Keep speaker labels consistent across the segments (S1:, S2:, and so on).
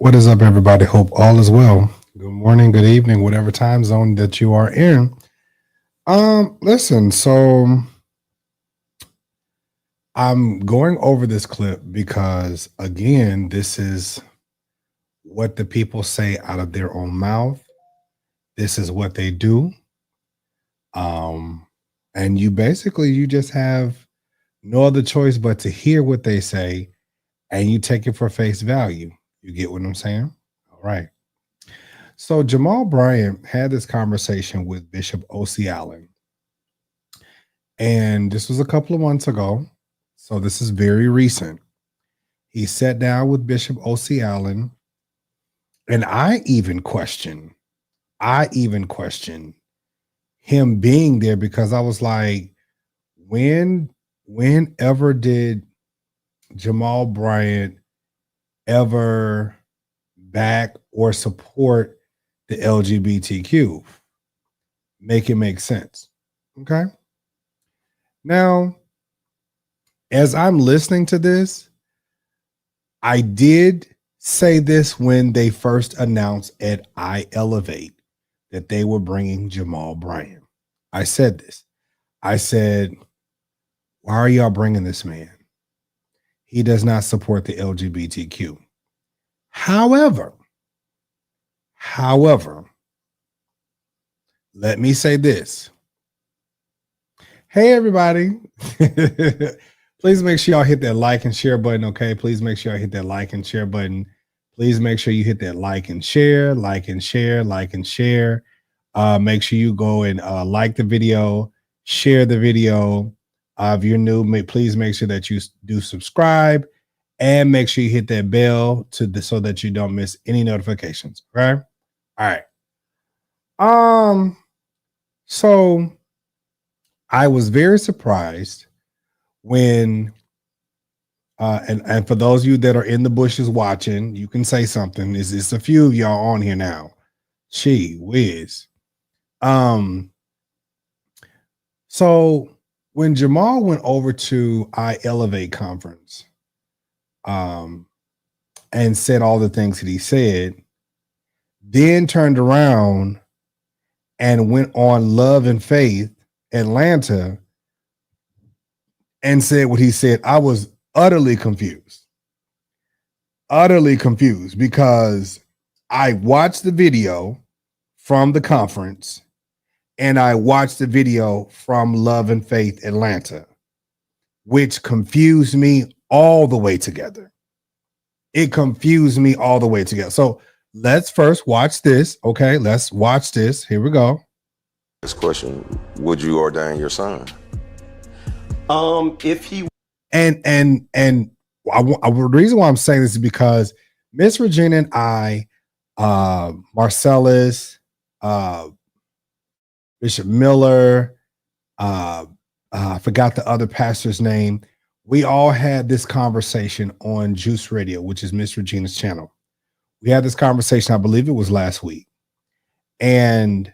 S1: What is up, everybody? Hope all is well. Good morning, good evening, whatever time zone that you are in. Listen, so I'm going over this clip because again, this is what the people say out of their own mouth. This is what they do. And you just have no other choice but to hear what they say and you take it for face value. You get what I'm saying? All right. So Jamal Bryant had this conversation with Bishop O.C. Allen. And this was a couple of months ago. So this is very recent. He sat down with Bishop O.C. Allen. And I even questioned him being there because I was like, whenever did Jamal Bryant ever back or support the LGBTQ? Make it make sense. Okay. Now, as I'm listening to this, I did say this when they first announced at iElevate that they were bringing Jamal Bryant. I said this. I said, why are y'all bringing this man? He does not support the LGBTQ. However, let me say this. Hey, everybody. Please make sure y'all hit that like and share button, okay? Please make sure y'all hit that like and share button. Please make sure you hit that like and share. Make sure you go and like the video, share the video. If you're new, please make sure that you do subscribe and make sure you hit that bell so that you don't miss any notifications. Okay? All right. So I was very surprised when and for those of you that are in the bushes watching, you can say something. It's a few of y'all on here now. Gee whiz. So when Jamal went over to iElevate conference and said all the things that he said, then turned around and went on Love and Faith Atlanta and said what he said, I was utterly confused because I watched the video from the conference and I watched the video from Love and Faith Atlanta, which confused me all the way together. It confused me all the way together. So let's first watch this. Okay, let's watch this. Here we go.
S2: This question: would you ordain your son?
S3: If he
S1: the reason why I'm saying this is because Miss Regina and I, Marcellus, Bishop Miller, I forgot the other pastor's name. We all had this conversation on Juice Radio, which is Miss Regina's channel. We had this conversation, I believe it was last week. And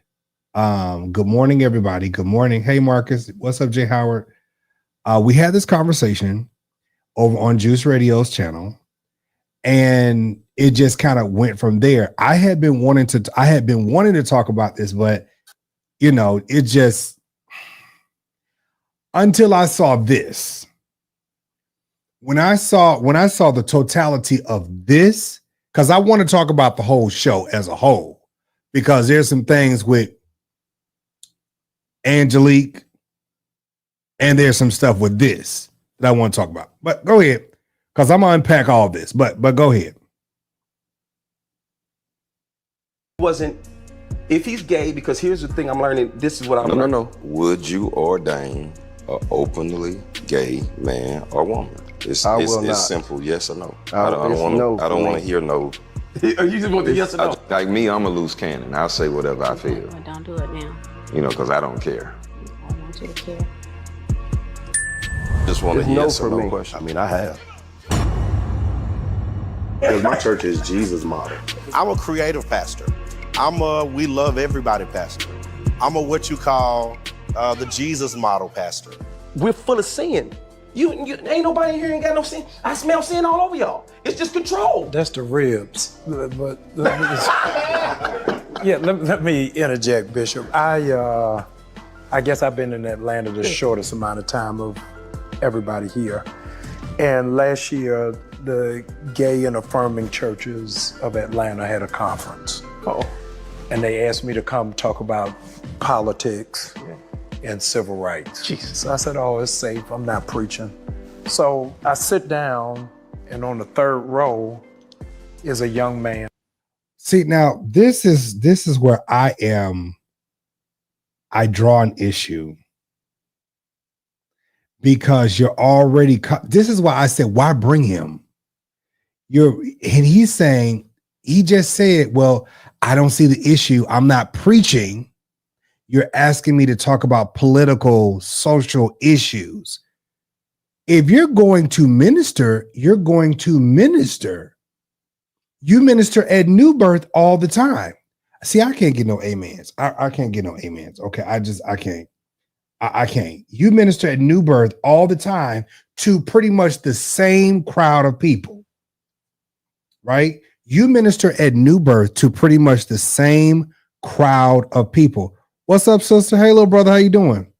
S1: good morning, everybody. Good morning. Hey, Marcus. What's up, Jay Howard? We had this conversation over on Juice Radio's channel, and it just kind of went from there. I had been wanting to talk about this, but it just, until I saw this. When I saw the totality of this, because I want to talk about the whole show as a whole, because there's some things with Angelique and there's some stuff with this that I want to talk about. But go ahead, because I'm gonna unpack all this. But go ahead.
S3: If he's gay, because here's the thing I'm learning. This is what I'm learning.
S2: No. Would you ordain an openly gay man or woman? It's simple, yes or no. I don't want to hear no.
S3: You just want the yes or no?
S2: Like me, I'm a loose cannon. I'll say whatever I feel.
S4: Well, don't do it now.
S2: Because I don't care.
S4: I want you to care.
S2: Just want to hear yes or no question.
S5: I mean, I have. Because my church is Jesus model. I'm a creative pastor. I'm a we love everybody pastor. I'm a what you call the Jesus model pastor.
S3: We're full of sin. You ain't nobody in here ain't got no sin. I smell sin all over y'all. It's just control.
S6: That's the ribs. But yeah, let me interject, Bishop. I guess I've been in Atlanta the shortest amount of time of everybody here. And last year, the Gay and Affirming Churches of Atlanta had a conference. And they asked me to come talk about politics and civil rights. Jesus. So I said, oh, it's safe. I'm not preaching. So I sit down, and on the third row is a young man.
S1: See, now this is where I draw an issue, because you're already, this is why I said, why bring him? And he's saying, he just said, well, I don't see the issue. I'm not preaching. You're asking me to talk about political, social issues. If you're going to minister, you're going to minister. You minister at New Birth all the time. See, I can't get no amens. I can't get no amens. Okay, I can't. I can't. You minister at New Birth all the time to pretty much the same crowd of people, right? You minister at New Birth to pretty much the same crowd of people. What's up, sister? Hey, little brother, how you doing?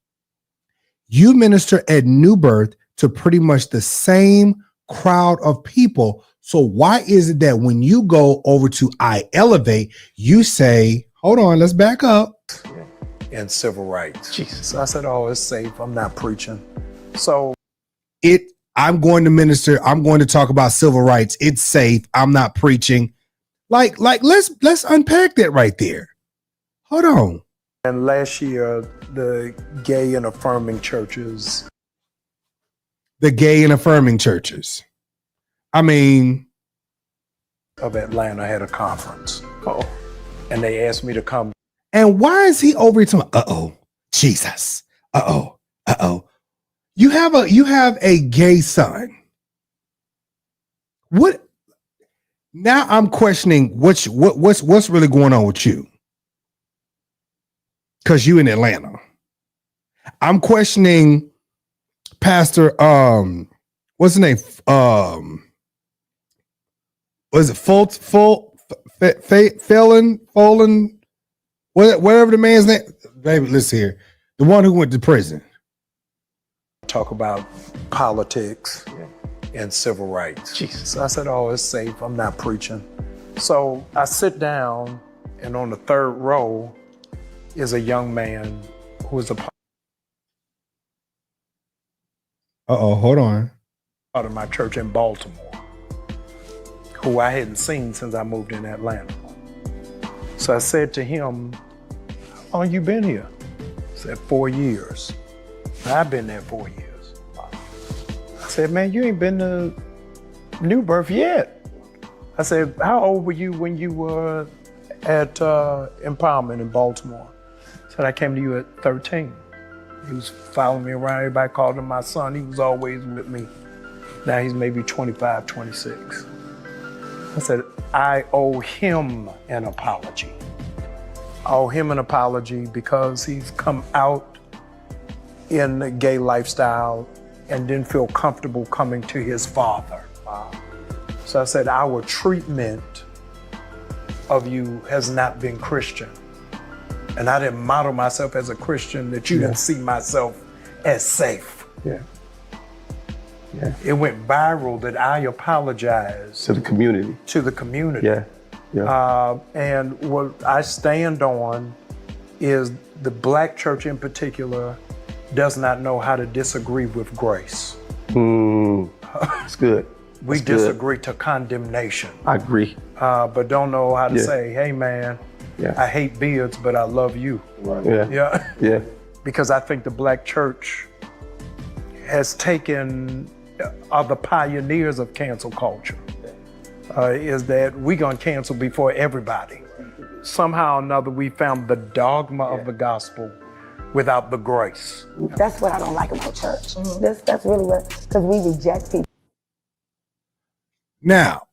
S1: You minister at New Birth to pretty much the same crowd of people. So why is it that when you go over to iElevate, you say, hold on, let's back up.
S6: And civil rights. Jesus. So I said, oh, it's safe. I'm not preaching. So I'm going to minister. I'm going to talk about civil rights. It's safe. I'm not preaching. Like let's unpack that right there. Hold on. And last year, the Gay and Affirming Churches.
S1: The Gay and Affirming Churches. I mean,
S6: of Atlanta had a conference. And they asked me to come.
S1: And why is he over here talking, Jesus. You have a gay son. What? Now I'm questioning what's really going on with you. Because you in Atlanta. I'm questioning Pastor, what's his name? Was it Felon? Whatever the man's name. Baby, listen here. The one who went to prison.
S6: Talk about politics and civil rights. Jesus. So I said, oh, it's safe. I'm not preaching. So I sit down, and on the third row is a young man who is a part
S1: hold on.
S6: of my church in Baltimore, who I hadn't seen since I moved in Atlanta. So I said to him, how long you been here? He said, 4 years. I've been there 4 years. I said, man, you ain't been to New Birth yet. I said, how old were you when you were at Empowerment in Baltimore? I said, I came to you at 13. He was following me around. Everybody called him my son. He was always with me. Now he's maybe 25, 26. I said, I owe him an apology. I owe him an apology because he's come out in the gay lifestyle and didn't feel comfortable coming to his father. So I said, our treatment of you has not been Christian. And I didn't model myself as a Christian that you didn't see myself as safe.
S3: Yeah.
S6: It went viral that I apologized
S3: To the community.
S6: to the community.
S3: Yeah.
S6: And what I stand on is the Black church in particular does not know how to disagree with grace.
S3: It's good.
S6: We
S3: That's
S6: disagree to condemnation,
S3: I agree.
S6: but don't know how to
S3: Yeah.
S6: say, hey man,
S3: Yeah.
S6: I hate beards, but I love you.
S3: Yeah.
S6: Yeah.
S3: Yeah.
S6: Because I think the Black church has taken, are the pioneers of cancel culture. Is that we gonna cancel before everybody. Somehow or another, we found the dogma of the gospel without the grace.
S7: That's what I don't like about church. That's really what, because we reject people.
S1: Now,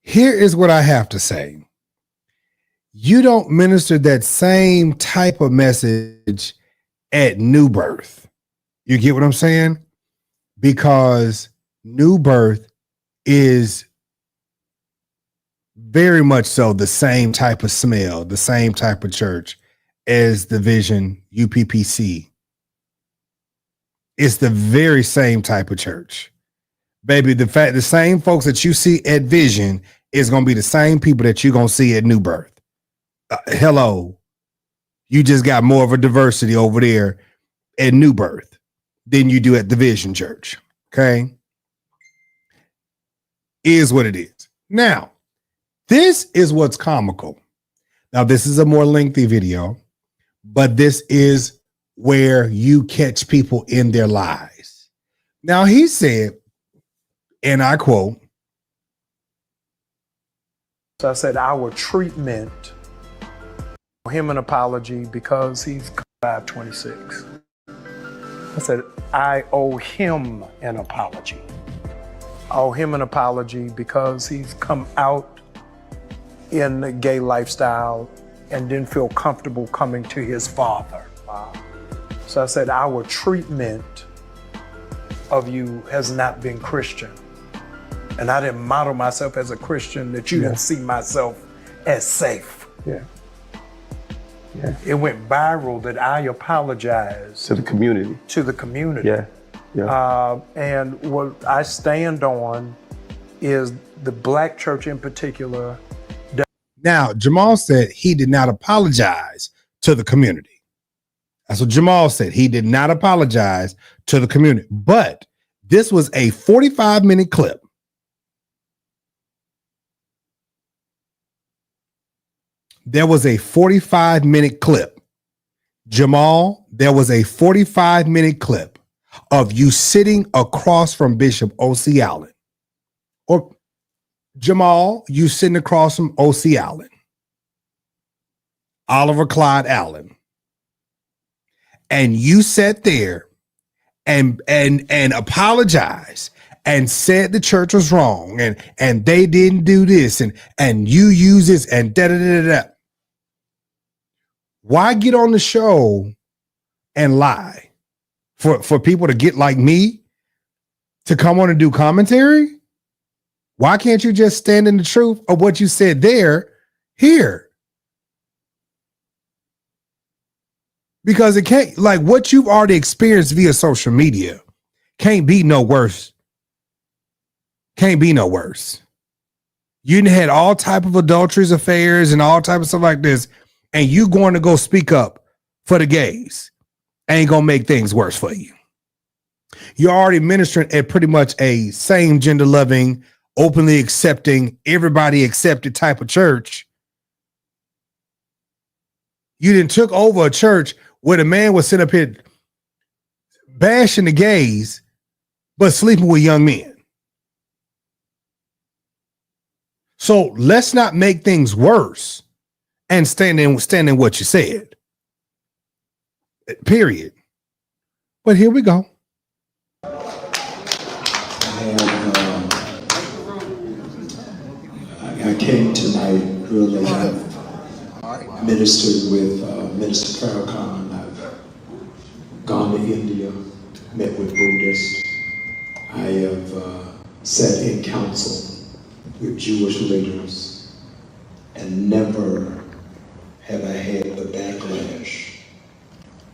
S1: here is what I have to say. You don't minister that same type of message at New Birth. You get what I'm saying? Because New Birth is very much so the same type of smell, the same type of church as the Vision UPPC. It's the very same type of church. Baby, the same folks that you see at Vision is going to be the same people that you're going to see at New Birth. Hello. You just got more of a diversity over there at New Birth than you do at the Vision Church. Okay? Is what it is. Now, this is what's comical. Now, this is a more lengthy video, but this is where you catch people in their lies. Now, he said, and I quote,
S6: so I said, our treatment, him an apology because he's 526. I said, I owe him an apology. I owe him an apology because he's come out in the gay lifestyle and didn't feel comfortable coming to his father. Wow. So I said, our treatment of you has not been Christian. And I didn't model myself as a Christian that you didn't see myself as safe.
S3: Yeah.
S6: It went viral that I apologized
S3: To the community.
S6: to the community.
S3: Yeah.
S6: And what I stand on is the Black church in particular.
S1: now, Jamal said he did not apologize to the community. That's what Jamal said. He did not apologize to the community. But this was a 45-minute clip. There was a 45-minute clip. Jamal, there was a 45-minute clip of you sitting across from Bishop O.C. Allen. Or Jamal, you sitting across from O.C. Allen. Oliver Clyde Allen. And you sat there and apologized and said the church was wrong and they didn't do this and you use this and da-da-da-da-da. Why get on the show and lie? For people to get like me to come on and do commentary? Why can't you just stand in the truth of what you said there, here? Because it can't, like what you've already experienced via social media can't be no worse. Can't be no worse. You had all type of adulteries, affairs, and all type of stuff like this, and you going to go speak up for the gays ain't gonna make things worse for you. You're already ministering at pretty much a same gender loving, openly accepting, everybody accepted type of church. You didn't took over a church where the man was sitting up here bashing the gays, but sleeping with young men. So let's not make things worse and stand in what you said. Period. But here we go.
S8: I came tonight really. I've ministered with Minister Farrakhan. I've gone to India, met with Buddhists. I have sat in council with Jewish leaders, and never have I had the backlash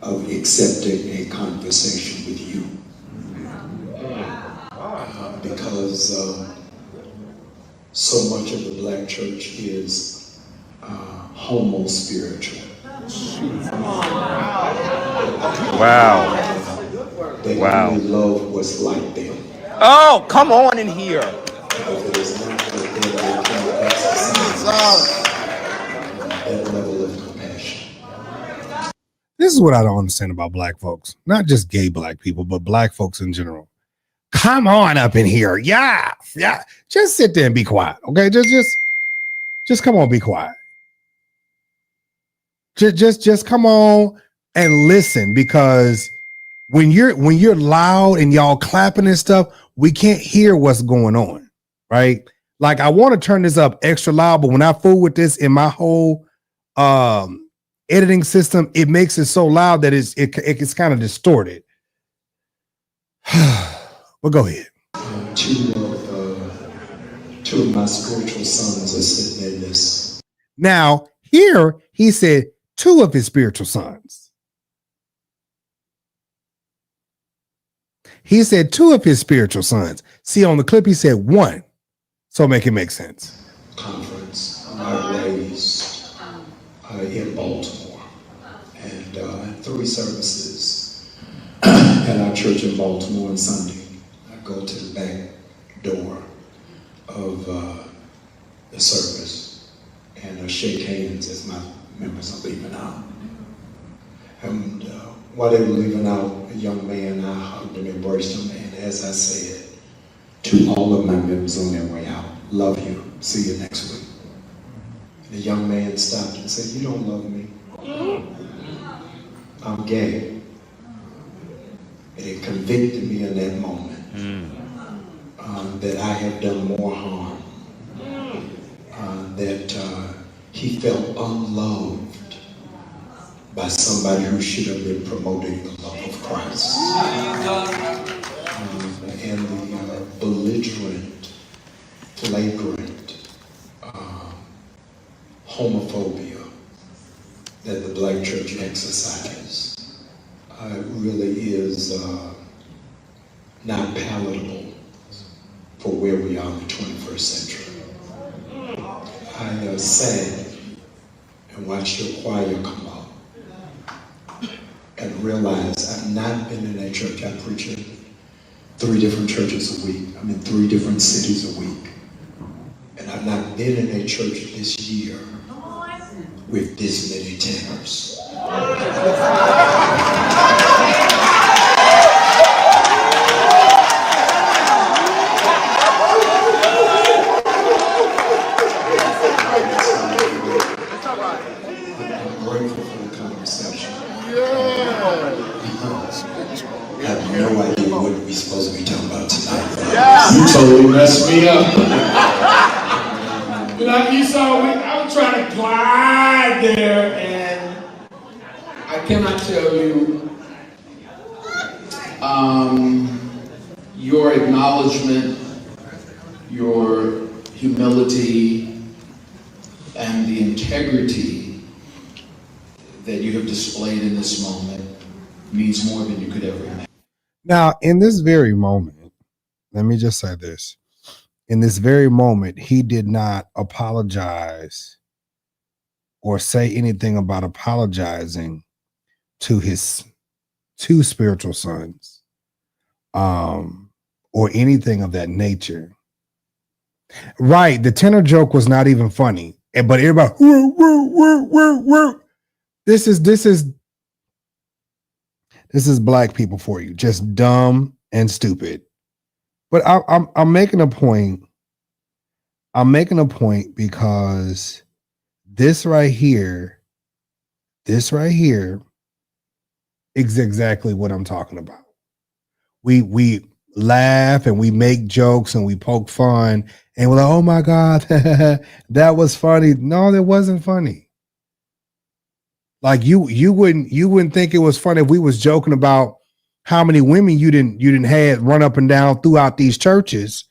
S8: of accepting a conversation with you. Because so much of the Black church is homo-spiritual.
S2: Wow.
S8: They
S2: Wow.
S8: only love what's like them.
S3: Oh, come on in here.
S8: But it is not that they can exercise that level of compassion.
S1: This is what I don't understand about Black folks. Not just gay Black people, but Black folks in general. Come on up in here. Yeah. Just sit there and be quiet. Okay. Just come on, be quiet. Just come on and listen, because when you're loud and y'all clapping and stuff, we can't hear what's going on. Right. Like I want to turn this up extra loud, but when I fool with this in my whole editing system, it makes it so loud that it's kind of distorted. Well, go ahead.
S8: Two of my spiritual sons are sitting in this.
S1: Now, here he said 2 of his spiritual sons. He said 2 of his spiritual sons. See, on the clip, he said 1. So make it make sense.
S8: Conference I raised in Baltimore, and 3 services at our church in Baltimore on Sunday. I go to the back door of the service and shake hands as my members are leaving out. And while they were leaving out, a young man, I hugged him, embraced him, and as I said to all of my members on their way out, love you, see you next week. And the young man stopped and said, you don't love me. I'm gay. And it convicted me in that moment that I have done more harm, that he felt unloved by somebody who should have been promoting the love of Christ. And the belligerent, flagrant homophobia that the Black church exercises really is not palatable for where we are in the 21st century. I sat and watched your choir come up and realized I've not been in a church. I preach in 3 different churches a week. I'm in 3 different cities a week. And I've not been in a church this year with this many tenors. I'm grateful for the conversation. I have no idea what we're supposed to be talking about tonight. You totally messed me up.
S9: You know, you saw me, I was trying to glide there, and I cannot tell you your acknowledgement, your humility, and the integrity that you have displayed in this moment means more than you could ever imagine.
S1: Now, in this very moment, let me just say this. In this very moment, he did not apologize or say anything about apologizing to his 2 spiritual sons, or anything of that nature. Right, the tenor joke was not even funny, but everybody, this is Black people for you, just dumb and stupid. But I'm making a point. I'm making a point because this right here is exactly what I'm talking about. We laugh and we make jokes and we poke fun and we're like, oh my God, that was funny. No, that wasn't funny. Like you wouldn't think it was funny if we was joking about how many women you didn't have run up and down throughout these churches.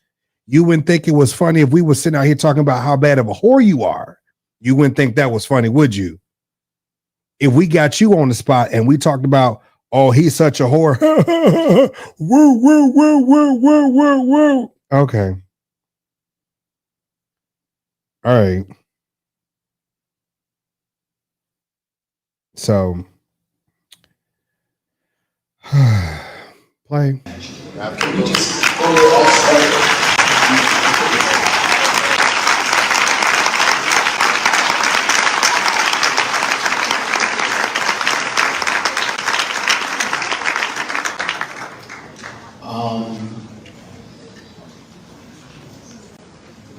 S1: You wouldn't think it was funny if we were sitting out here talking about how bad of a whore you are. You wouldn't think that was funny, would you? If we got you on the spot and we talked about, oh, he's such a whore. Woo, woo, woo, woo, woo, woo, woo. Okay. All right. So play.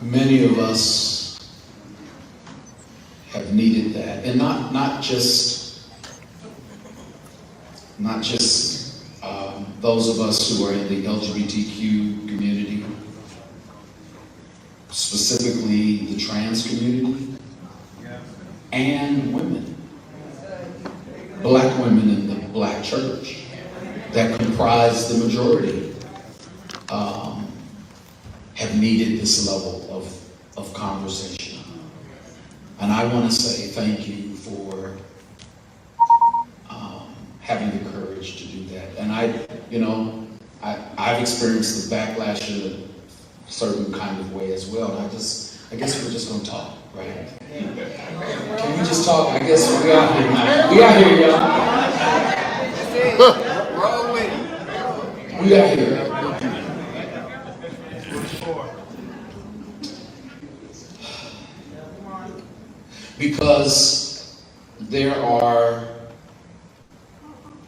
S9: Many of us have needed that, and not just those of us who are in the LGBTQ community, specifically the trans community, and women, Black women in the Black church that comprise the majority, have needed this level of conversation. And I want to say thank you for having the courage to do that. And I've experienced the backlash in a certain kind of way as well. And I guess we're just gonna talk, right? Can we just talk? I guess we out here now. We out here, y'all. We out here. Because there are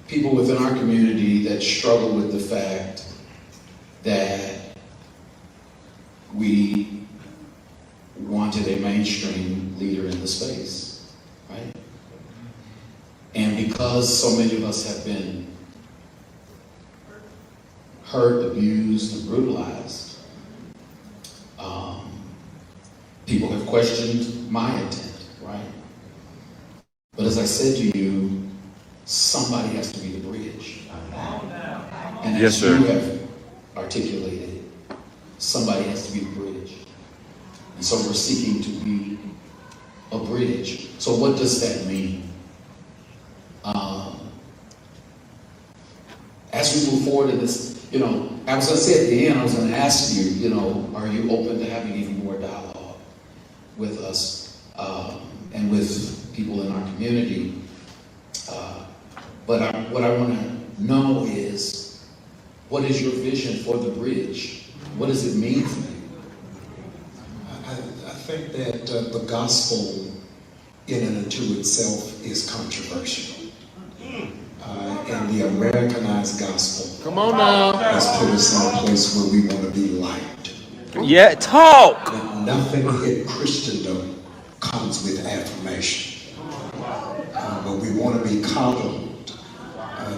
S9: people within our community that struggle with the fact that we wanted a mainstream leader in the space, right? And because so many of us have been hurt, abused, and brutalized, people have questioned my intent, right? But as I said to you, somebody has to be the bridge. And as you have articulated, somebody has to be the bridge. And so we're seeking to be a bridge. So what does that mean? As we move forward in this, I was going to say at the end, I was going to ask you, are you open to having even more dialogue with us and with people in our community? But what I want to know is, what is your vision for the bridge? What does it mean for you?
S8: I think that the gospel in and unto itself is controversial. And the Americanized gospel has put us in a place where we want to be liked.
S3: Yeah, talk!
S8: But nothing in Christendom comes with affirmation. But we want to be coddled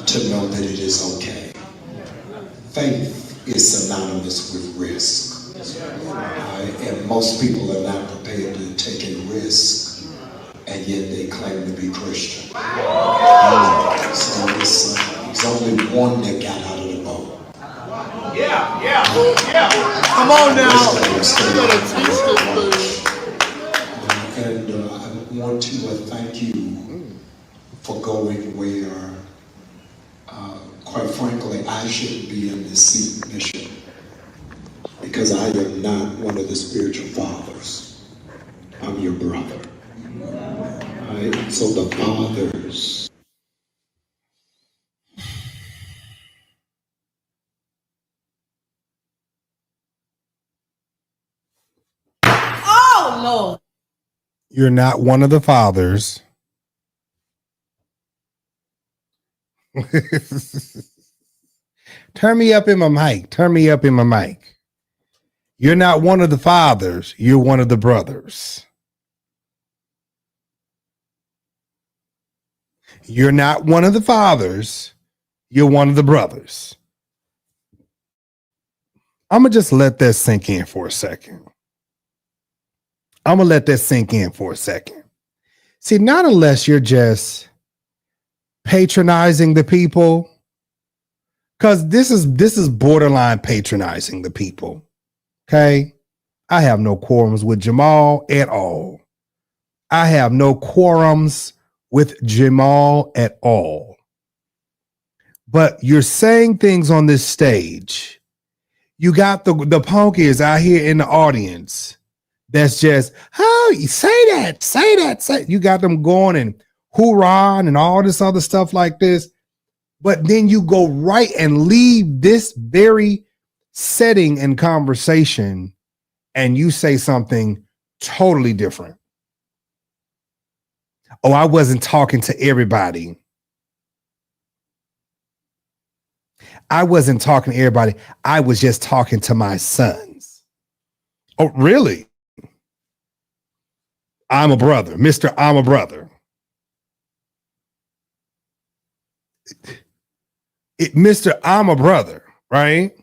S8: to know that it is okay. Faith is synonymous with risk. And most people are not prepared to take a risk, and yet they claim to be Christian. So it's only one that got out of the boat.
S3: Yeah. Come on now.
S8: And I want to thank you for going where, quite frankly, I shouldn't be in this seat, Bishop, because I am not one of the spiritual fathers. I'm your brother. So the fathers.
S10: Oh, Lord.
S1: You're not one of the fathers. Turn me up in my mic. You're not one of the fathers. You're one of the brothers. You're not one of the fathers. You're one of the brothers. I'm going to just let that sink in for a second. See, not unless you're just patronizing the people, because this is borderline patronizing the people. Okay? I have no quorums with Jamal at all. But you're saying things on this stage. You got the punkies out here in the audience that's just, oh, you say that. You got them going and hoorah and all this other stuff like this. But then you go right and leave this very setting and conversation and you say something totally different. Oh, I wasn't talking to everybody. I wasn't talking to everybody. I was just talking to my sons. Oh, really? I'm a brother. Mr. I'm a brother. Mr. I'm a brother, right?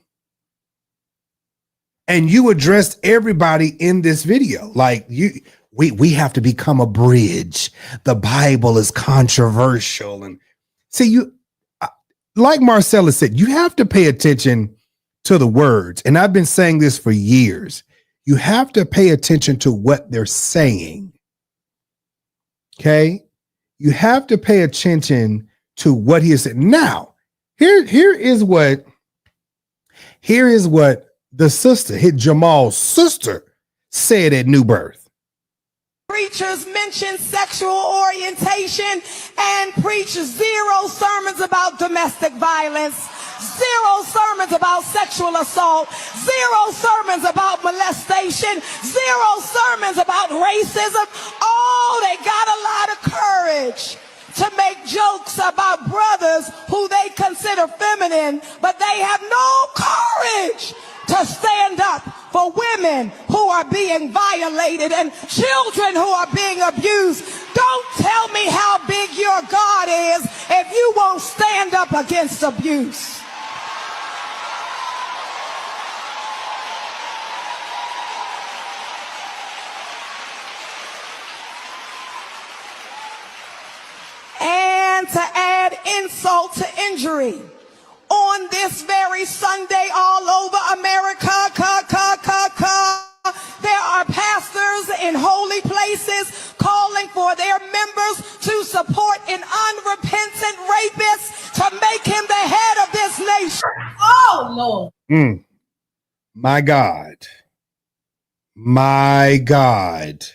S1: And you addressed everybody in this video. Like we have to become a bridge. The Bible is controversial. And see, like Marcella said, you have to pay attention to the words. And I've been saying this for years. You have to pay attention to what they're saying. Okay? You have to pay attention to what he is saying. Now, here is what the sister, Jamal's sister, said at New Birth.
S10: Preachers mention sexual orientation and preach 0 sermons about domestic violence, 0 sermons about sexual assault, 0 sermons about molestation, 0 sermons about racism. Oh, they got a lot of courage to make jokes about brothers who they consider feminine, but they have no courage to stand up for women who are being violated and children who are being abused. Don't tell me how big your God is if you won't stand up against abuse. And to add insult to injury, on this very Sunday all over America, there are pastors in holy places calling for their members to support an unrepentant rapist to make him the head of this nation. Oh, Lord.
S1: My God. My God.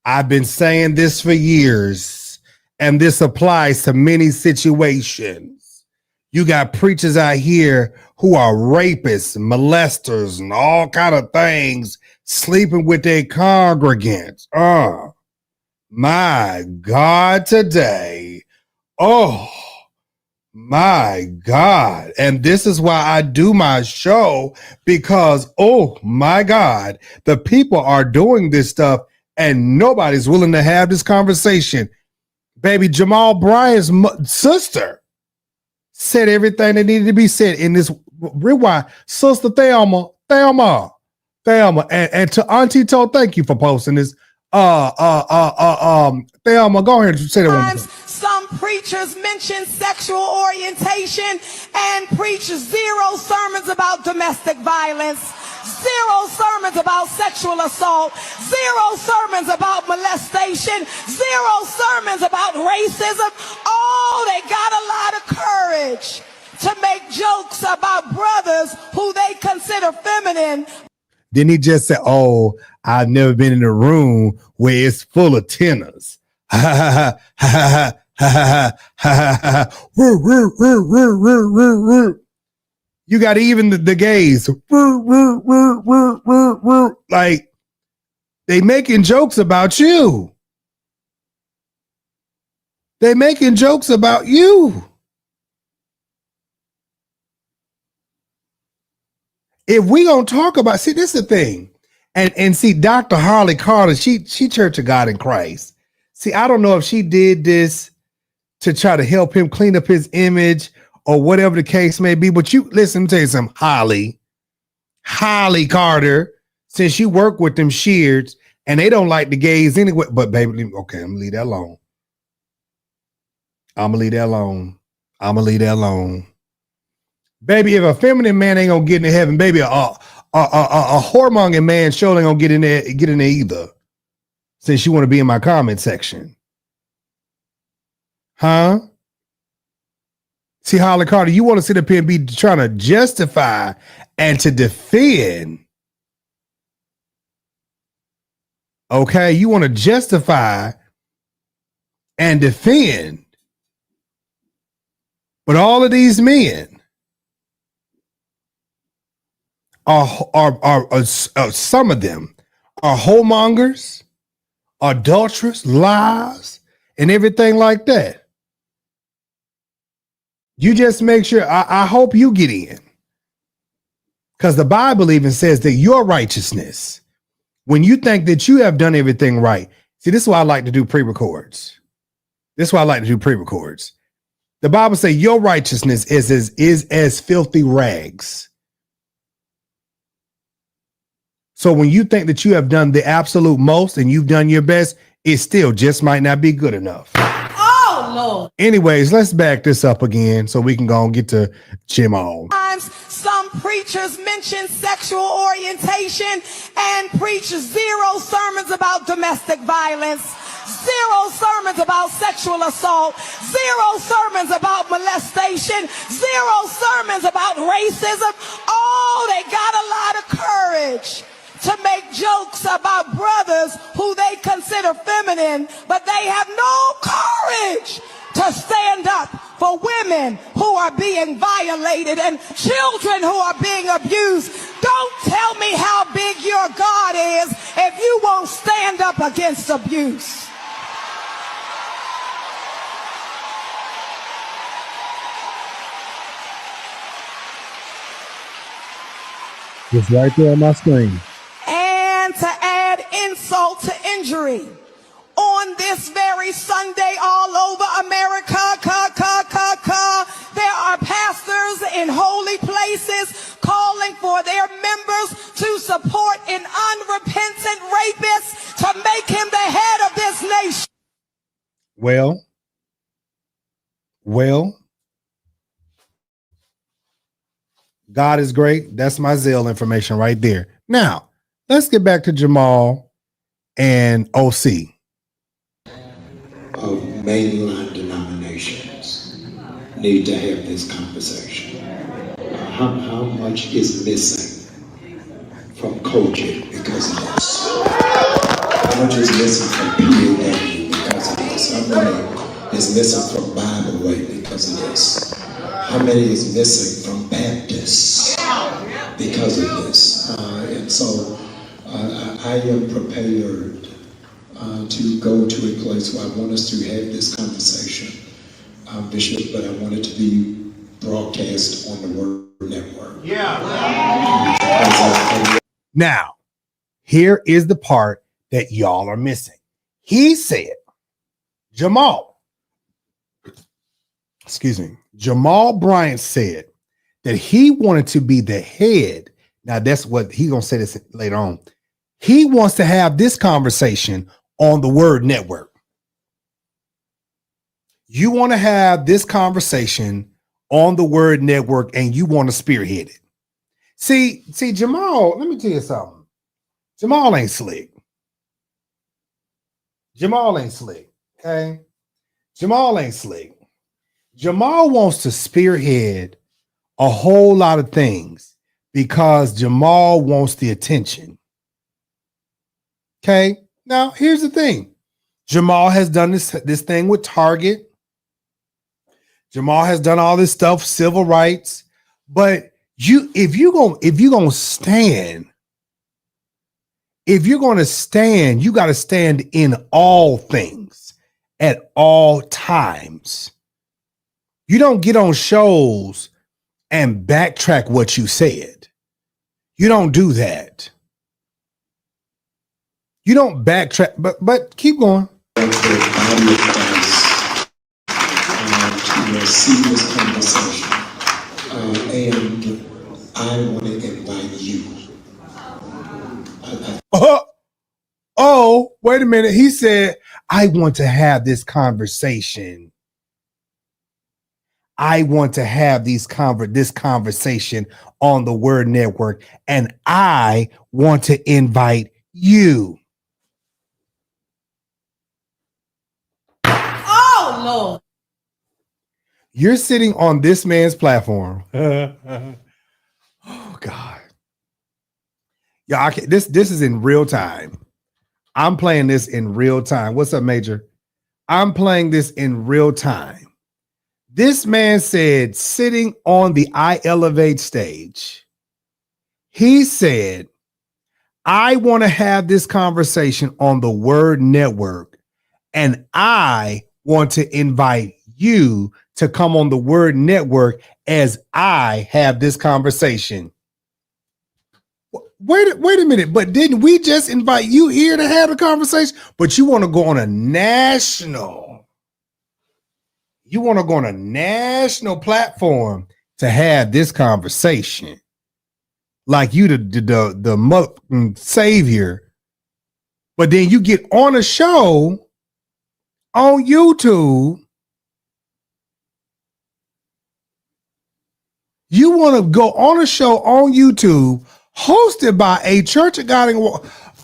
S1: I've been saying this for years, and this applies to many situations. You got preachers out here who are rapists, molesters, and all kind of things, sleeping with their congregants. Oh, my God, today. Oh, my God. And this is why I do my show, because, oh, my God, the people are doing this stuff and nobody's willing to have this conversation. Baby, Jamal Bryant's sister said everything that needed to be said in this rewind. Sister Thelma, and to Auntie Toe, thank you for posting this. Thelma, go ahead and say that one more time.
S10: Some preachers mention sexual orientation and preach 0 sermons about domestic violence, 0 sermons about sexual assault, 0 sermons about molestation, 0 sermons about racism. Oh, they got a lot of courage to make jokes about brothers who they consider feminine.
S1: Then he just said, oh, I've never been in a room where it's full of tenors. You got even the gays. Like, they making jokes about you. They making jokes about you. If we gonna talk about, see, this is the thing. And see, Dr. Harley Carter, she Church of God in Christ. See, I don't know if she did this to try to help him clean up his image or whatever the case may be. But you listen, let me tell you something, Holly Carter, since you work with them sheards and they don't like the gays anyway. But baby, okay, I'm gonna leave that alone. Baby, if a feminine man ain't gonna get into heaven, baby, a whoremongering man surely ain't gonna get in there either. Since you want to be in my comment section. Huh? See, Holly Carter, you want to sit up here and be trying to justify and to defend. Okay, you want to justify and defend. But all of these men are some of them are whoremongers, adulterous, lies, and everything like that. You just make sure, I hope you get in. Because the Bible even says that your righteousness, when you think that you have done everything right. See, this is why I like to do pre-records. The Bible says your righteousness is as filthy rags. So when you think that you have done the absolute most and you've done your best, it still just might not be good enough.
S10: Oh,
S1: Anyways, let's back this up again so we can go and get to Jamal.
S10: Some preachers mention sexual orientation and preach zero sermons about domestic violence, zero sermons about sexual assault, zero sermons about molestation, zero sermons about racism. Oh, they got a lot of courage to make jokes about brothers who they consider feminine, but they have no courage to stand up for women who are being violated and children who are being abused. Don't tell me how big your God is if you won't stand up against abuse.
S1: It's right there on my screen.
S10: And to add insult to injury, on this very Sunday all over America, there are pastors in holy places calling for their members to support an unrepentant rapist to make him the head of this nation.
S1: Well, God is great. That's my Zelle information right there. Now, let's get back to Jamal and O.C.
S8: Of mainline denominations need to have this conversation. How much is missing from Kojic because of this? How much is missing from PAW because of this? How many is missing from Bible Way because of this? How many is missing from Baptists because of this? And so I am prepared to go to a place where I want us to have this conversation, Bishop, but I want it to be broadcast on the Word Network.
S1: Now, here is the part that y'all are missing. He said, Jamal Bryant said that he wanted to be the head. Now, that's what he's going to say this later on. He wants to have this conversation on the Word Network. You want to have this conversation on the Word Network and you want to spearhead it. See, Jamal, let me tell you something. Jamal ain't slick. Okay? Jamal ain't slick. Jamal wants to spearhead a whole lot of things because Jamal wants the attention. Okay? Now, here's the thing. Jamal has done this thing with Target. Jamal has done all this stuff, civil rights. But if you're gonna stand, you got to stand in all things at all times. You don't get on shows and backtrack what you said. You don't do that. You don't backtrack, but keep going.
S8: To see this conversation, and I want to invite you.
S1: Oh, wait a minute. He said, I want to have this conversation. I want to have this conversation on the Word Network, and I want to invite you.
S10: Oh, Lord.
S1: You're sitting on this man's platform. Oh, God. Yeah, this is in real time. I'm playing this in real time. What's up, Major? I'm playing this in real time. This man said, sitting on the iElevate stage, he said, I want to have this conversation on the Word Network, and I want to invite you to come on the Word Network as I have this conversation. Wait a minute, but didn't we just invite you here to have a conversation? But you want to go on a national platform to have this conversation. Like you the savior. But then you get on a show on YouTube You want to go on a show on YouTube hosted by a Church of God,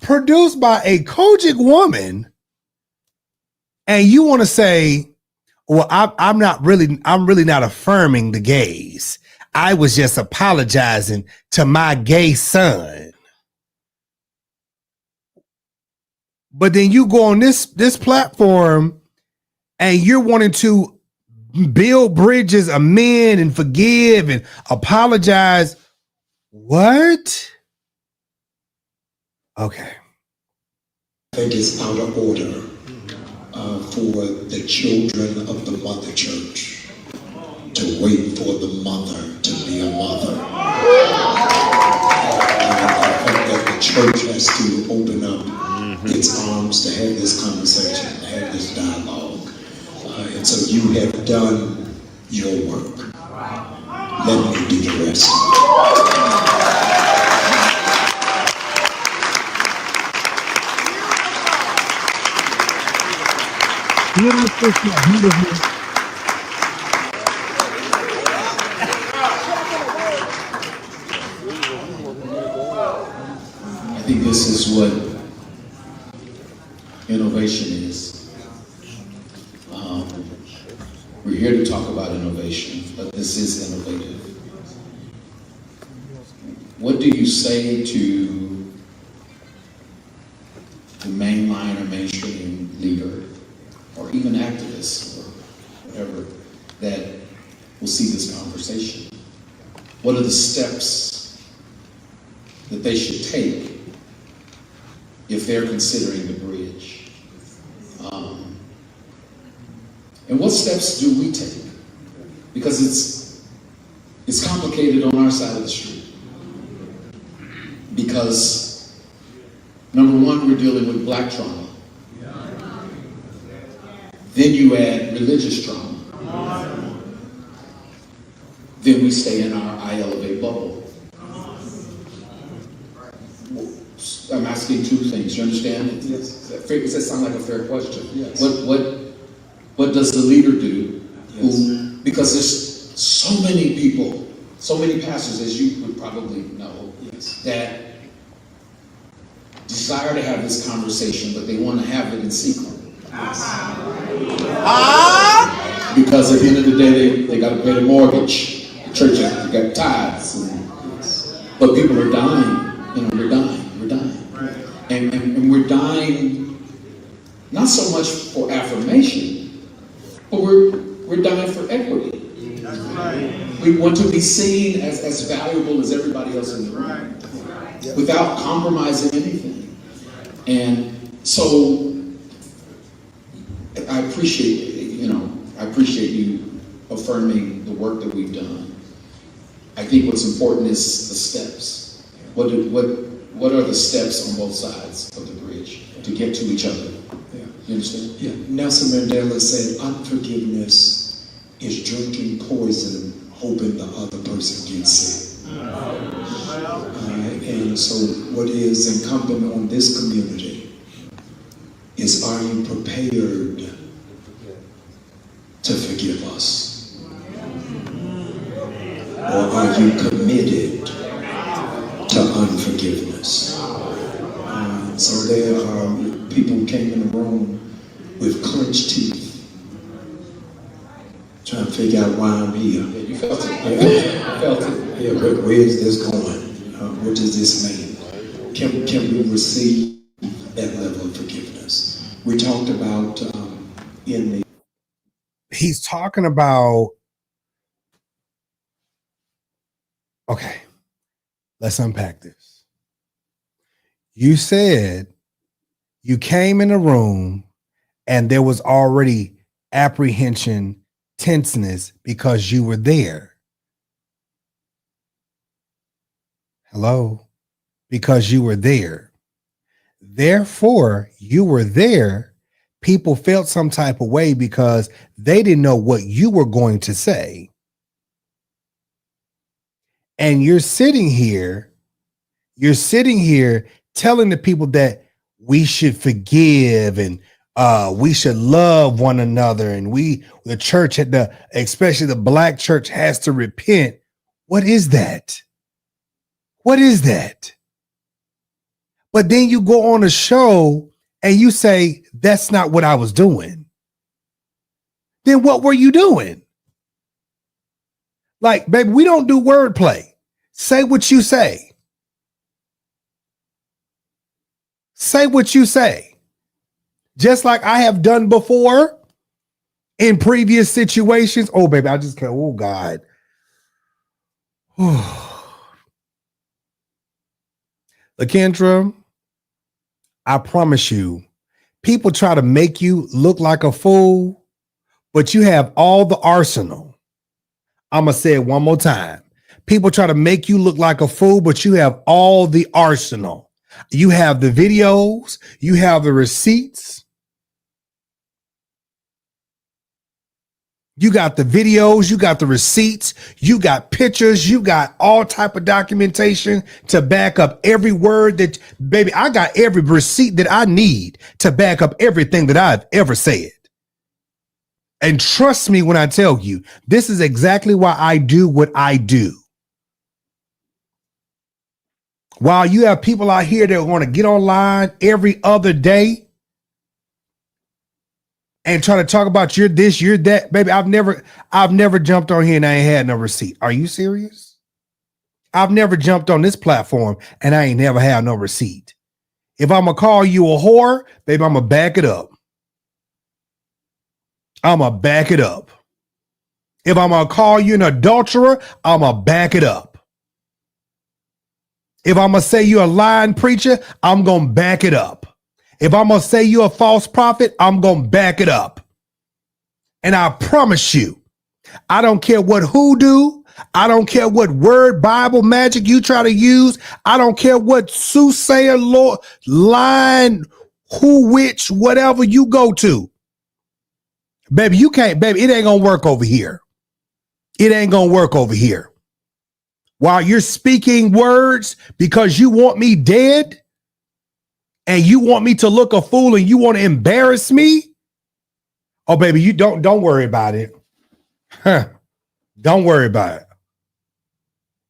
S1: produced by a Kojic woman, and you want to say, well, I'm really not affirming the gays. I was just apologizing to my gay son. But then you go on this platform and you're wanting to build bridges, amend and forgive and apologize. What? Okay.
S8: I think it's out of order for the children of the mother church to wait for the mother to be a mother. I think that the church has to open up its arms to have this conversation, to have this dialogue. And so you have done your work. Let me do the rest.
S9: I think this is what innovation is. We're here to talk about innovation, but this is innovative. What do you say to the mainline or mainstream leader, or even activists, or whatever, that will see this conversation? What are the steps that they should take if they're considering the bridge? And what steps do we take? Because it's complicated on our side of the street. Because number one, we're dealing with black trauma. Then you add religious trauma. Then we stay in our iElevate bubble. I'm asking two things. You understand? Yes. Does that sound like a fair question? Yes. What does the leader do? Yes. Because there's so many people, so many pastors, as you would probably know, yes, that desire to have this conversation, but they want to have it in secret. Yes. Because at the end of the day, they got to pay the mortgage. The church has got tithes. But people are dying. You know, we're dying. And we're dying not so much for affirmation, but we're dying for equity. We want to be seen as valuable as everybody else in the room, without compromising anything. And so I appreciate you affirming the work that we've done. I think what's important is the steps. What are the steps on both sides of the bridge to get to each other? You understand?
S8: Yeah. Nelson Mandela said, unforgiveness is drinking poison, hoping the other person gets sick. And so what is incumbent on this community is, are you prepared to forgive us? Or are you committed to unforgiveness? So there are people who came in the room with clenched teeth, trying to figure out why I'm here.
S9: Yeah, you felt it. I felt it.
S8: Yeah, where is this going? What does this mean? Can we receive that level of forgiveness? We talked about
S1: he's talking about, okay, let's unpack this. You said you came in the room and there was already apprehension, tenseness because you were there. Hello? Because you were there. Therefore, you were there. People felt some type of way because they didn't know what you were going to say. And you're sitting here telling the people that we should forgive and we should love one another, and the church, especially the black church, has to repent. What is that? What is that? But then you go on a show and you say, that's not what I was doing. Then what were you doing? Like, baby, we don't do wordplay. Say what you say. Say what you say. Just like I have done before in previous situations. Oh, baby, I just can't. Oh, God. LaKendra, I promise you, people try to make you look like a fool, but you have all the arsenal. I'm going to say it one more time. People try to make you look like a fool, but you have all the arsenal. You have the videos, you have the receipts. You got the videos, you got the receipts, you got pictures, you got all type of documentation to back up every word that, baby, I got every receipt that I need to back up everything that I've ever said. And trust me when I tell you, this is exactly why I do what I do. While you have people out here that want to get online every other day and try to talk about you're this, you're that, baby, I've never jumped on here and I ain't had no receipt. Are you serious? I've never jumped on this platform and I ain't never had no receipt. If I'm gonna call you a whore, baby, I'm gonna back it up. I'm gonna back it up. If I'm gonna call you an adulterer, I'm gonna back it up. If I'm gonna say you're a lying preacher, I'm gonna back it up. If I'm gonna say you're a false prophet, I'm gonna back it up. And I promise you, I don't care what hoodoo, I don't care what word Bible magic you try to use, I don't care what soothsayer, Lord, line, who, which, whatever you go to. Baby, you can't, baby, it ain't gonna work over here. It ain't gonna work over here. While you're speaking words because you want me dead and you want me to look a fool and you want to embarrass me. Oh, baby, you don't worry about it. Huh. Don't worry about it.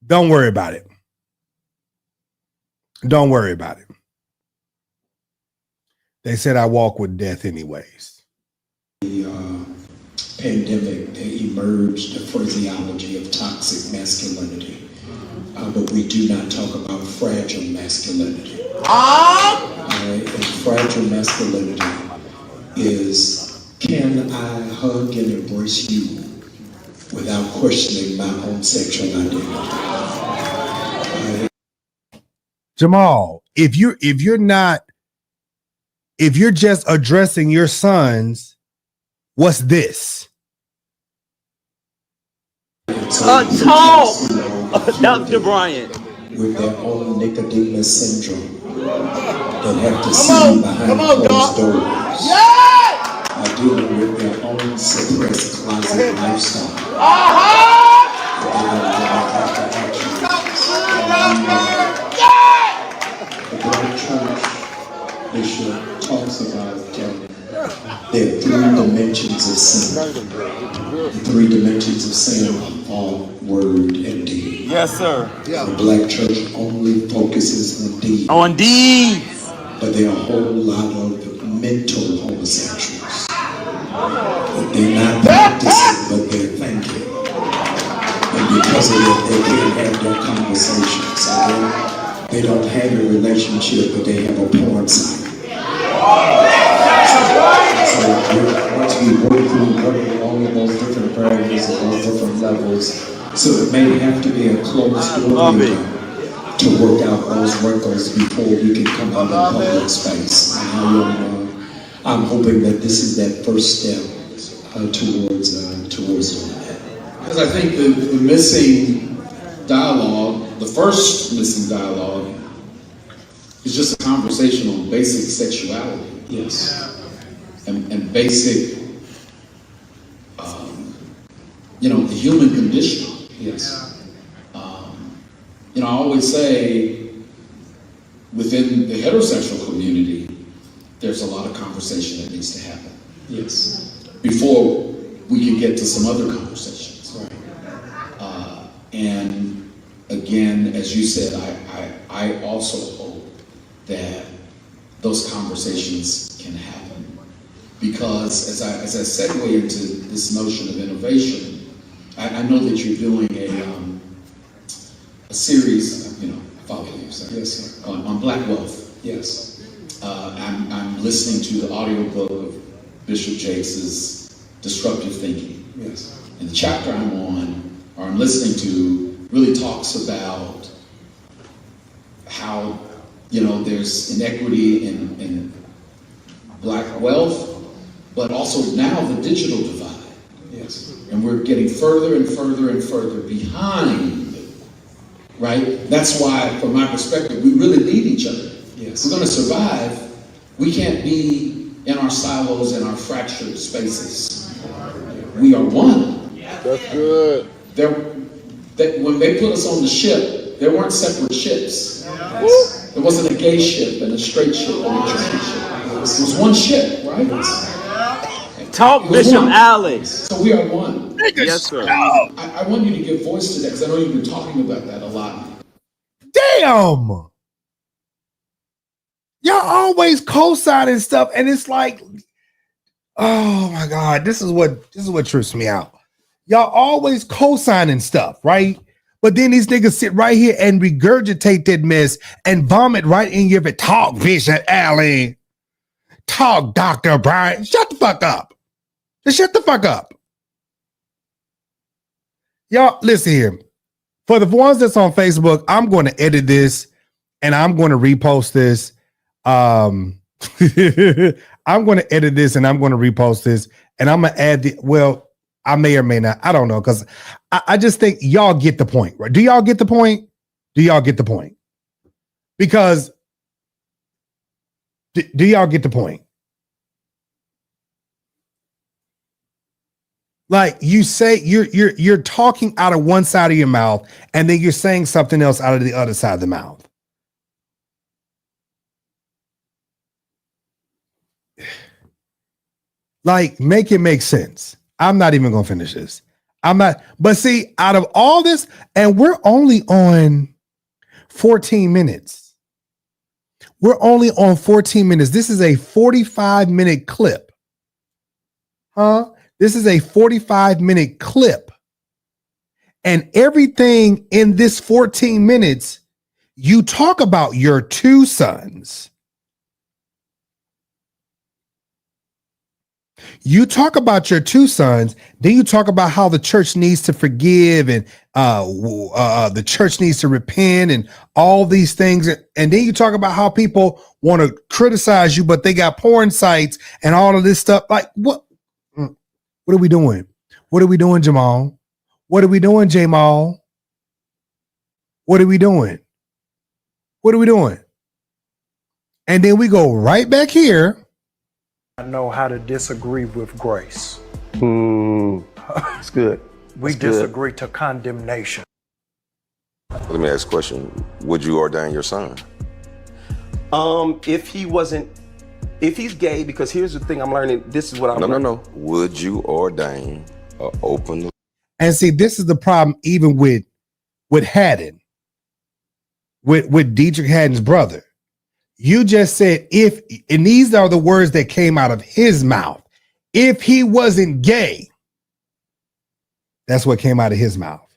S1: Don't worry about it. Don't worry about it. They said I walk with death anyways.
S8: The pandemic, there emerged a phraseology of toxic masculinity, but we do not talk about fragile masculinity. And fragile masculinity is, can I hug and embrace you without questioning my own sexual identity?
S1: Jamal, if you're just addressing your sons, what's this?
S3: Dr. Bryant.
S8: With their own Nicodemus syndrome that have to see behind closed doors. Are dealing with their own suppressed closet lifestyle. The Black Church, Bishop, talks about there are 3 dimensions of sin. The 3 dimensions of sin are thought, word, and deed.
S3: Yes, sir.
S8: The Black Church only focuses on deeds.
S3: On deeds.
S8: But there are a whole lot of mental homosexuals. They're not practicing, but they're thinking. And because of that, they can't have their conversations. They don't have a relationship, but they have a porn site. So once we work through all of those different parameters and those different levels, so it may have to be a closed door to work out those wrinkles before we can come out in public space. And I'm hoping that this is that first step towards doing that.
S9: Because I think the missing dialogue, the first missing dialogue, is just a conversation on basic sexuality.
S8: Yes.
S9: And basic, the human condition.
S8: Yes.
S9: I always say within the heterosexual community, there's a lot of conversation that needs to happen.
S8: Yes.
S9: Before we can get to some other conversations.
S8: Right.
S9: And again, as you said, I also hope that those conversations can happen. Because as I segue into this notion of innovation, I know that you're doing a series, I follow you, sir. Yes, sir. On Black wealth. Yes. I'm listening to the audiobook of Bishop Jakes' Disruptive Thinking. Yes. And the chapter I'm on, or I'm listening to, really talks about how, there's inequity in Black wealth, but also now the digital divide. Yes. And we're getting further and further and further behind, right? That's why, from my perspective, we really need each other. Yes. If we're going to survive, we can't be in our silos and our fractured spaces. We are one.
S2: That's good.
S9: When they put us on the ship, there weren't separate ships. Yes. There wasn't a gay ship and a straight ship and a trans ship. It was one ship, right?
S3: Talk, Bishop Alex.
S9: So we are one.
S3: Yes, sir.
S9: I want you to give voice to that because I know you've been talking about that a lot.
S1: Damn. Y'all always co-signing stuff, and it's like, oh my God, this is what trips me out. Y'all always co-signing stuff, right? But then these niggas sit right here and regurgitate that mess and vomit right in your talk, Bishop Allen. Talk, Dr. Bryant. Shut the fuck up. Just shut the fuck up. Y'all, listen here. For the ones that's on Facebook, I'm going to edit this and I'm going to repost this. I'm going to edit this and I'm going to repost this and I'm going to add I may or may not. I don't know, because I just think y'all get the point, right? Do y'all get the point? Do y'all get the point? Because do y'all get the point? Like you say, you're talking out of one side of your mouth, and then you're saying something else out of the other side of the mouth. Like, make it make sense. I'm not even gonna finish this. I'm not, but see, out of all this, and we're only on 14 minutes. We're only on 14 minutes. This is a 45-minute clip. Huh? This is a 45-minute clip. And everything in this 14 minutes, you talk about your two sons. You talk about your two sons, then you talk about how the church needs to forgive and the church needs to repent and all these things. And then you talk about how people want to criticize you, but they got porn sites and all of this stuff. Like, what are we doing? What are we doing, Jamal? What are we doing, Jamal? What are we doing? What are we doing? And then we go right back here.
S6: I know how to disagree with grace.
S5: It's good.
S6: We disagree to condemnation.
S2: Let me ask a question. Would you ordain your son?
S3: If he's gay, because here's the thing I'm learning. This is what I'm learning.
S2: No. Would you ordain or openly?
S1: And see, this is the problem even with Haddon, with Dietrich Haddon's brother. You just said if, and these are the words that came out of his mouth. If he wasn't gay, that's what came out of his mouth.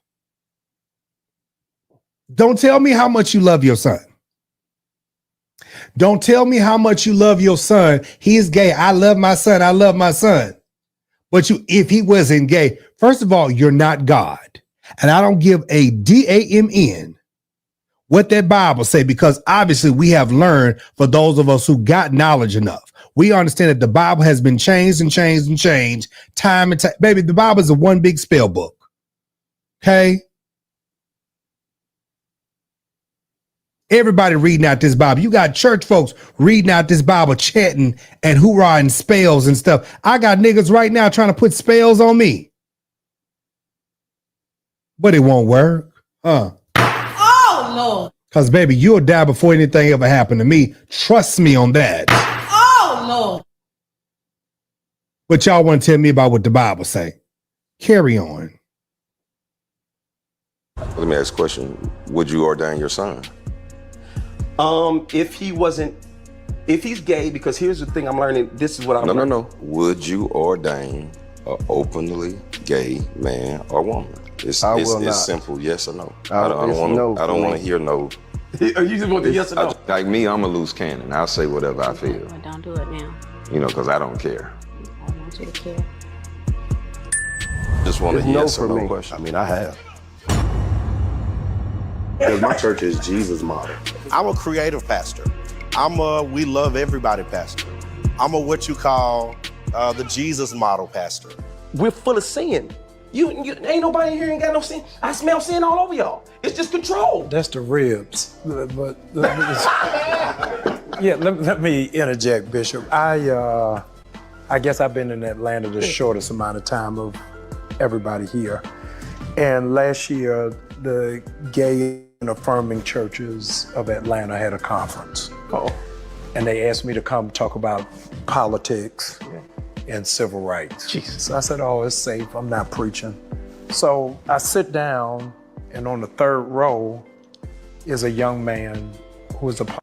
S1: Don't tell me how much you love your son. Don't tell me how much you love your son. He is gay. I love my son. I love my son. But if he wasn't gay, first of all, you're not God. And I don't give a damn what that Bible say, because obviously we have learned, for those of us who got knowledge enough, we understand that the Bible has been changed and changed and changed time and time. Baby, the Bible is a one big spell book. Okay. Everybody reading out this Bible. You got church folks reading out this Bible, chanting and hoorahing spells and stuff. I got niggas right now trying to put spells on me, but it won't work.
S10: Oh, Lord.
S1: Because, baby, you'll die before anything ever happened to me. Trust me on that.
S10: Oh, Lord.
S1: But y'all want to tell me about what the Bible say. Carry on.
S2: Let me ask a question. Would you ordain your son?
S3: If he's gay, because here's the thing I'm learning, this is what I'm learning.
S2: No. Would you ordain an openly gay man or woman? It's simple, yes or no. I don't want to hear no.
S3: You just want the yes or no?
S2: Like me, I'm a loose cannon. I'll say whatever I feel.
S4: Well, don't do it now.
S2: You know, because I don't care.
S4: I want you to care.
S2: Just want a yes or no question.
S5: I mean, I have. Because my church is Jesus' model. I'm a creative pastor. I'm a we love everybody pastor. I'm a what you call the Jesus model pastor.
S3: We're full of sin. You ain't nobody in here ain't got no sin. I smell sin all over y'all. It's just control.
S6: That's the ribs. But yeah, let me interject, Bishop. I guess I've been in Atlanta the shortest amount of time of everybody here. And last year, the gay and affirming churches of Atlanta had a conference. And they asked me to come talk about politics and civil rights. Jesus. So I said, oh, it's safe, I'm not preaching. So I sit down, and on the third row is a young man who is a part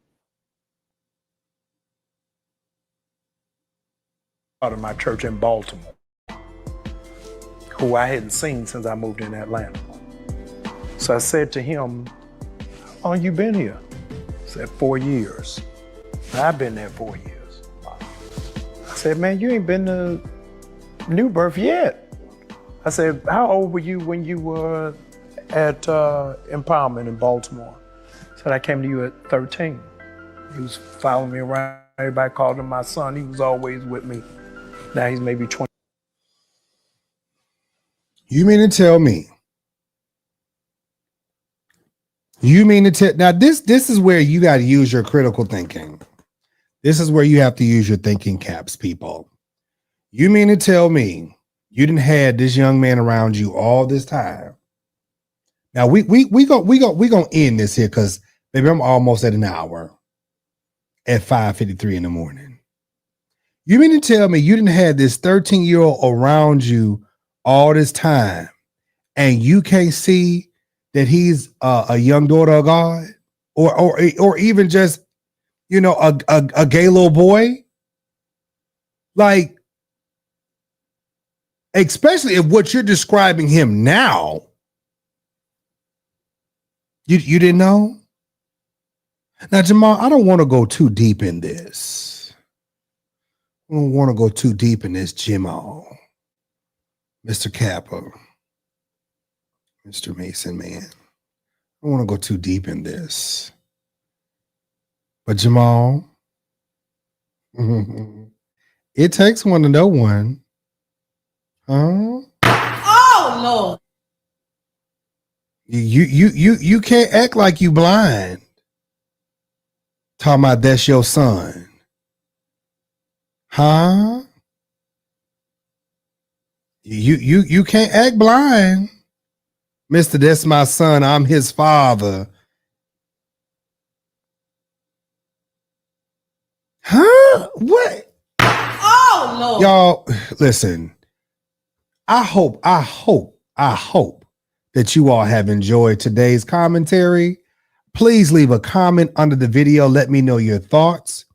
S6: of my church in Baltimore, who I hadn't seen since I moved in Atlanta. So I said to him, how long you been here? He said, 4 years. I've been there 4 years. Wow. I said, man, you ain't been to New Birth yet. I said, how old were you when you were at Empowerment in Baltimore? He said, I came to you at 13. He was following me around. Everybody called him my son. He was always with me. Now he's maybe 20.
S1: You mean to tell me? Now this is where you got to use your critical thinking. This is where you have to use your thinking caps, people. You mean to tell me you didn't have this young man around you all this time? Now we gonna end this here because maybe I'm almost at an hour at 5:53 in the morning. You mean to tell me you didn't have this 13-year-old around you all this time, and you can't see that he's a young daughter of God, or even just, you know, a gay little boy? Like, especially if what you're describing him now, you didn't know? Now, Jamal, I don't want to go too deep in this. I don't want to go too deep in this, Jamal. Mr. Kappa. Mr. Mason, man. I don't want to go too deep in this. But Jamal, it takes one to know one. Huh?
S10: Oh, Lord.
S1: You can't act like you blind. Talking about that's your son. Huh? You can't act blind. Mister, that's my son. I'm his father. Huh? What?
S10: Oh, Lord.
S1: Y'all, listen. I hope that you all have enjoyed today's commentary. Please leave a comment under the video. Let me know your thoughts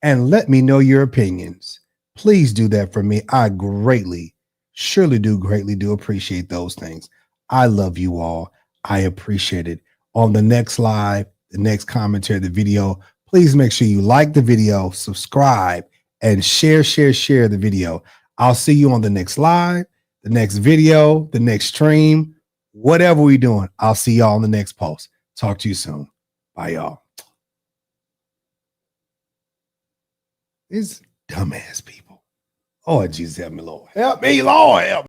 S1: and let me know your opinions. Please do that for me. I greatly do appreciate those things. I love you all. I appreciate it. On the next live, the next commentary, the video, please make sure you like the video, subscribe, and share the video. I'll see you on the next live, the next video, the next stream, whatever we're doing. I'll see y'all on the next post. Talk to you soon. Bye, y'all. These dumbass people. Oh, Jesus, help me, Lord. Help me, Lord. Help me.